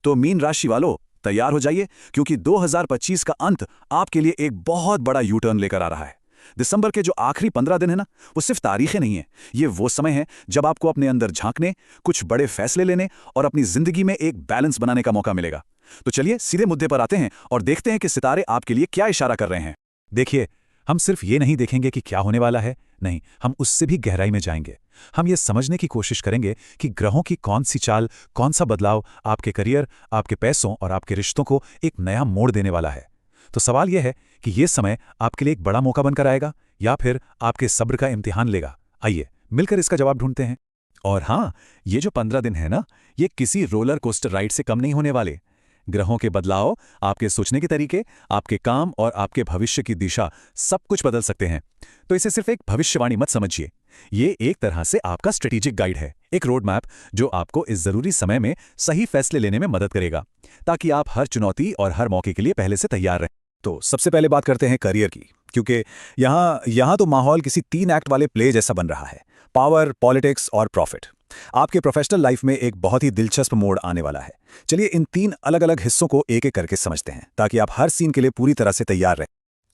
तो मीन राशि वालों, तैयार हो जाइए, क्योंकि 2025 का अंत आपके लिए एक बहुत बड़ा यू टर्न लेकर आ रहा है। दिसंबर के जो आखिरी 15 दिन है ना, वो सिर्फ तारीखें नहीं है, ये वो समय है जब आपको अपने अंदर झांकने, कुछ बड़े फैसले लेने और अपनी जिंदगी में एक बैलेंस बनाने का मौका मिलेगा। तो चलिए सीधे मुद्दे पर आते हैं और देखते हैं कि सितारे आपके लिए क्या इशारा कर रहे हैं। देखिए, हम सिर्फ ये नहीं देखेंगे कि क्या होने वाला है, नहीं, हम उससे भी गहराई में जाएंगे। हम ये समझने की कोशिश करेंगे कि ग्रहों की कौन सी चाल, कौन सा बदलाव आपके करियर, आपके पैसों और आपके रिश्तों को एक नया मोड़ देने वाला है। तो सवाल यह है कि ये समय आपके लिए एक बड़ा मौका बनकर आएगा या फिर आपके सब्र का इम्तिहान लेगा। आइए मिलकर इसका जवाब ढूंढते हैं। और हाँ, ये जो 15 दिन है ना, ये किसी रोलर कोस्टर राइड से कम नहीं होने वाले। ग्रहों के बदलाव आपके सोचने के तरीके, आपके काम और आपके भविष्य की दिशा सब कुछ बदल सकते हैं। तो इसे सिर्फ एक भविष्यवाणी मत समझिए, ये एक तरह से आपका स्ट्रेटेजिक गाइड है, एक रोड मैप जो आपको इस जरूरी समय में सही फैसले लेने में मदद करेगा, ताकि आप हर चुनौती और हर मौके के लिए पहले से तैयार रहें। तो सबसे पहले बात करते हैं करियर की, क्योंकि यहाँ तो माहौल किसी 3 एक्ट वाले प्ले जैसा बन रहा है। पावर, पॉलिटिक्स और प्रॉफिट। आपके प्रोफेशनल लाइफ में एक बहुत ही दिलचस्प मोड़ आने वाला है। चलिए इन 3 अलग-अलग हिस्सों को एक-एक करके समझते हैं, ताकि आप हर सीन के लिए पूरी तरह से तैयार रहें।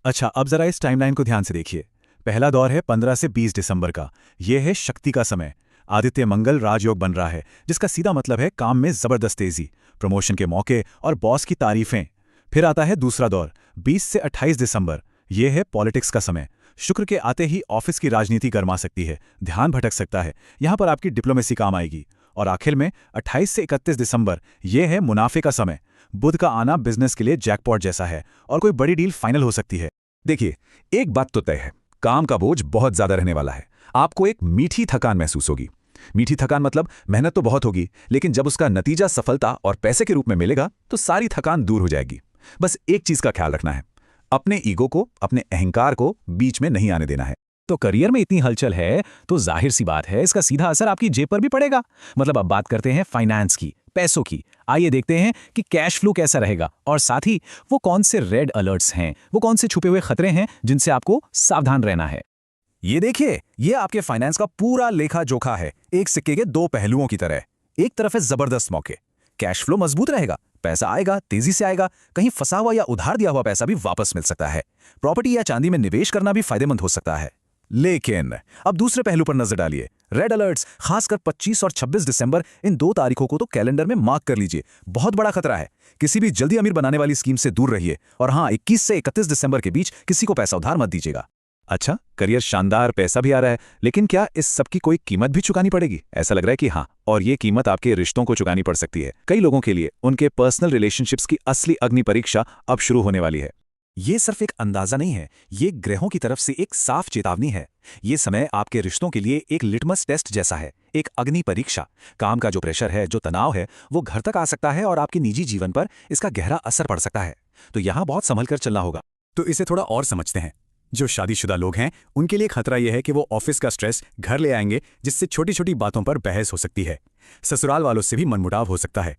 अच्छा, अब जरा इस टाइमलाइन को ध्यान से देखिए। पहला दौर है 15 से 20 दिसंबर का। यह है शक्ति का समय। आदित्य मंगल राजयोग बन रहा है, जिसका सीधा मतलब है काम में जबरदस्त तेजी, प्रमोशन के मौके और बॉस की तारीफें। फिर आता है दूसरा दौर 20 से 28 दिसंबर। यह है पॉलिटिक्स का समय। शुक्र के आते ही ऑफिस की राजनीति गरमा सकती है, ध्यान भटक सकता है, यहां पर आपकी डिप्लोमेसी काम आएगी। और आखिर में 28 से 31 दिसंबर, यह है मुनाफे का समय। बुध का आना बिजनेस के लिए जैकपॉट जैसा है और कोई बड़ी डील फाइनल हो सकती है। देखिए, एक बात तो तय है, काम का बोझ बहुत ज्यादा रहने वाला है। आपको एक मीठी थकान महसूस होगी। मीठी थकान मतलब मेहनत तो बहुत होगी, लेकिन जब उसका नतीजा सफलता और पैसे के रूप में मिलेगा तो सारी थकान दूर हो जाएगी। बस एक चीज का ख्याल रखना है, अपने ईगो को, अपने अहंकार को बीच में नहीं आने देना है। तो करियर में इतनी हलचल है तो जाहिर सी बात है इसका सीधा असर आपकी जेब पर भी पड़ेगा। मतलब अब बात करते हैं फाइनेंस की, पैसों की। आइए देखते हैं कि कैश फ्लो कैसा रहेगा और साथ ही वो कौन से रेड अलर्ट्स हैं, वो कौन से छुपे हुए खतरे हैं जिनसे आपको सावधान रहना है। ये देखिए, ये आपके फाइनेंस का पूरा लेखा जोखा है, एक सिक्के के 2 पहलुओं की तरह। एक तरफ है जबरदस्त मौके, कैश फ्लो मजबूत रहेगा, पैसा आएगा, तेजी से आएगा, कहीं फंसा हुआ या उधार दिया हुआ पैसा भी वापस मिल सकता है। प्रॉपर्टी या चांदी में निवेश करना भी फायदेमंद हो सकता है। लेकिन अब दूसरे पहलू पर नजर डालिए, रेड अलर्ट्स, खासकर 25 और 26 दिसंबर, इन 2 तारीखों को तो कैलेंडर में मार्क कर लीजिए। बहुत बड़ा खतरा है। किसी भी जल्दी अमीर बनाने वाली स्कीम से दूर रहिए। और हाँ, 21 से 31 दिसंबर के बीच किसी को पैसा उधार मत दीजिएगा। अच्छा, करियर शानदार, पैसा भी आ रहा है, लेकिन क्या इस सब की कोई कीमत भी चुकानी पड़ेगी? ऐसा लग रहा है कि हाँ, और ये कीमत आपके रिश्तों को चुकानी पड़ सकती है। कई लोगों के लिए उनके पर्सनल रिलेशनशिप्स की असली अग्नि परीक्षा अब शुरू होने वाली है। ये सिर्फ एक अंदाजा नहीं है, ये ग्रहों की तरफ से एक साफ चेतावनी है। ये समय आपके रिश्तों के लिए एक लिटमस टेस्ट जैसा है, एक अग्नि परीक्षा। काम का जो प्रेशर है, जो तनाव है, वो घर तक आ सकता है और आपके निजी जीवन पर इसका गहरा असर पड़ सकता है। तो यहां बहुत संभल कर चलना होगा। तो इसे थोड़ा और समझते हैं। जो शादीशुदा लोग हैं, उनके लिए खतरा यह है कि वो ऑफिस का स्ट्रेस घर ले आएंगे, जिससे छोटी छोटी बातों पर बहस हो सकती है। ससुराल वालों से भी मनमुटाव हो सकता है।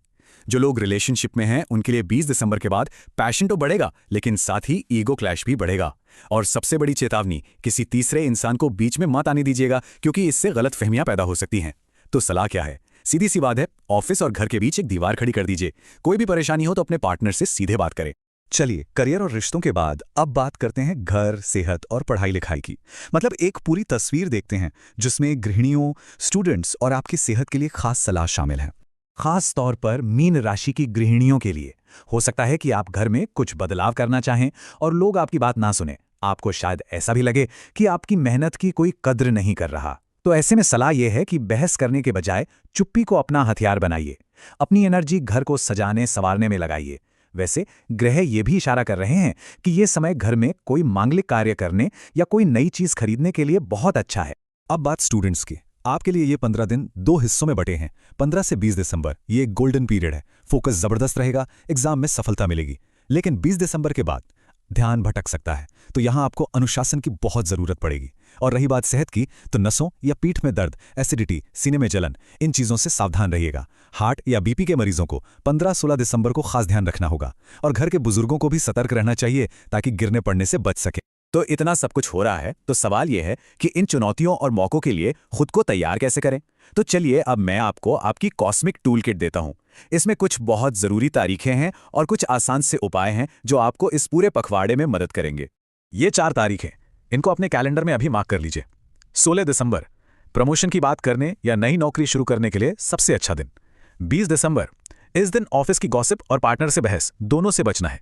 जो लोग रिलेशनशिप में हैं, उनके लिए 20 दिसंबर के बाद पैशन तो बढ़ेगा, लेकिन साथ ही ईगो क्लैश भी बढ़ेगा। और सबसे बड़ी चेतावनी, किसी तीसरे इंसान को बीच में मत आने दीजिएगा, क्योंकि इससे गलतफहमियां पैदा हो सकती हैं। तो सलाह क्या है? सीधी सी बात है, ऑफिस और घर के बीच एक दीवार खड़ी कर दीजिए। कोई भी परेशानी हो तो अपने पार्टनर से सीधे बात करें। चलिए, करियर और रिश्तों के बाद अब बात करते हैं घर, सेहत और पढ़ाई लिखाई की। मतलब एक पूरी तस्वीर देखते हैं जिसमें गृहिणियों, स्टूडेंट्स और आपकी सेहत के लिए खास सलाह शामिल है। खास तौर पर मीन राशि की गृहिणियों के लिए हो सकता है कि आप घर में कुछ बदलाव करना चाहें और लोग आपकी बात ना सुने। आपको शायद ऐसा भी लगे कि आपकी मेहनत की कोई कद्र नहीं कर रहा। तो ऐसे में सलाह यह है कि बहस करने के बजाय चुप्पी को अपना हथियार बनाइए। अपनी एनर्जी घर को सजाने संवारने में लगाइए। वैसे ग्रह ये भी इशारा कर रहे हैं कि ये समय घर में कोई मांगलिक कार्य करने या कोई नई चीज खरीदने के लिए बहुत अच्छा है। अब बात स्टूडेंट्स की। आपके लिए ये 15 दिन 2 हिस्सों में बटे हैं। 15 से 20 दिसंबर ये एक गोल्डन पीरियड है। फोकस जबरदस्त रहेगा, एग्जाम में सफलता मिलेगी। लेकिन 20 दिसंबर के बाद ध्यान भटक सकता है, तो यहां आपको अनुशासन की बहुत जरूरत पड़ेगी। और रही बात सेहत की, तो नसों या पीठ में दर्द, एसिडिटी, सीने में जलन, इन चीजों से सावधान रहिएगा। हार्ट या बीपी के मरीजों को 15-16 दिसंबर को खास ध्यान रखना होगा। और घर के बुजुर्गों को भी सतर्क रहना चाहिए, ताकि गिरने पड़ने से बच सके। तो इतना सब कुछ हो रहा है, तो सवाल यह है कि इन चुनौतियों और मौकों के लिए खुद को तैयार कैसे करें। तो चलिए अब मैं आपको आपकी कॉस्मिक टूल किट देता हूं। इसमें कुछ बहुत ज़रूरी तारीखें हैं और कुछ आसान से उपाय हैं जो आपको इस पूरे पखवाड़े में मदद करेंगे। ये 4 तारीखें, इनको अपने कैलेंडर में अभी मार्क कर लीजिए। 16 दिसंबर, प्रमोशन की बात करने या नई नौकरी शुरू करने के लिए सबसे अच्छा दिन। 20 दिसंबर, इस दिन ऑफिस की गॉसिप और पार्टनर से बहस दोनों से बचना है।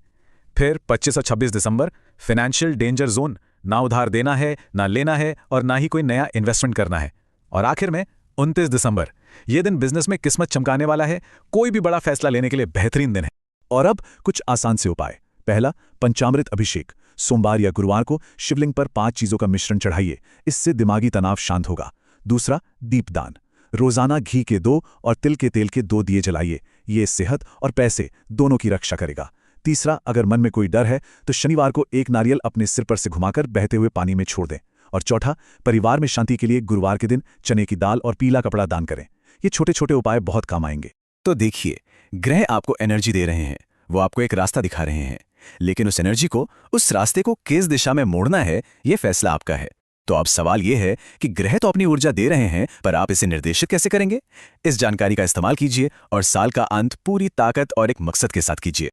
फिर 25 और 26 दिसंबर, फाइनेंशियल डेंजर जोन, ना उधार देना है, ना लेना है और ना ही कोई नया इन्वेस्टमेंट करना है। और आखिर में 29 दिसंबर, यह दिन बिजनेस में किस्मत चमकाने वाला है, कोई भी बड़ा फैसला लेने के लिए बेहतरीन दिन है। और अब कुछ आसान से उपाय। पहला, पंचामृत अभिषेक। सोमवार या गुरुवार को शिवलिंग पर 5 चीजों का मिश्रण चढ़ाइए, इससे दिमागी तनाव शांत होगा। दूसरा, दीपदान। रोजाना घी के 2 और तिल के तेल के 2 दिए जलाइए, ये सेहत और पैसे दोनों की रक्षा करेगा। तीसरा, अगर मन में कोई डर है तो शनिवार को एक नारियल अपने सिर पर से घुमाकर बहते हुए पानी में छोड़ दें। और चौथा, परिवार में शांति के लिए गुरुवार के दिन चने की दाल और पीला कपड़ा दान करें। ये छोटे छोटे उपाय बहुत काम आएंगे। तो देखिए, ग्रह आपको एनर्जी दे रहे हैं, वो आपको एक रास्ता दिखा रहे हैं, लेकिन उस एनर्जी को, उस रास्ते को किस दिशा में मोड़ना है, ये फैसला आपका है। तो अब सवाल ये है कि ग्रह तो अपनी ऊर्जा दे रहे हैं, पर आप इसे निर्देशित कैसे करेंगे? इस जानकारी का इस्तेमाल कीजिए और साल का अंत पूरी ताकत और एक मकसद के साथ कीजिए।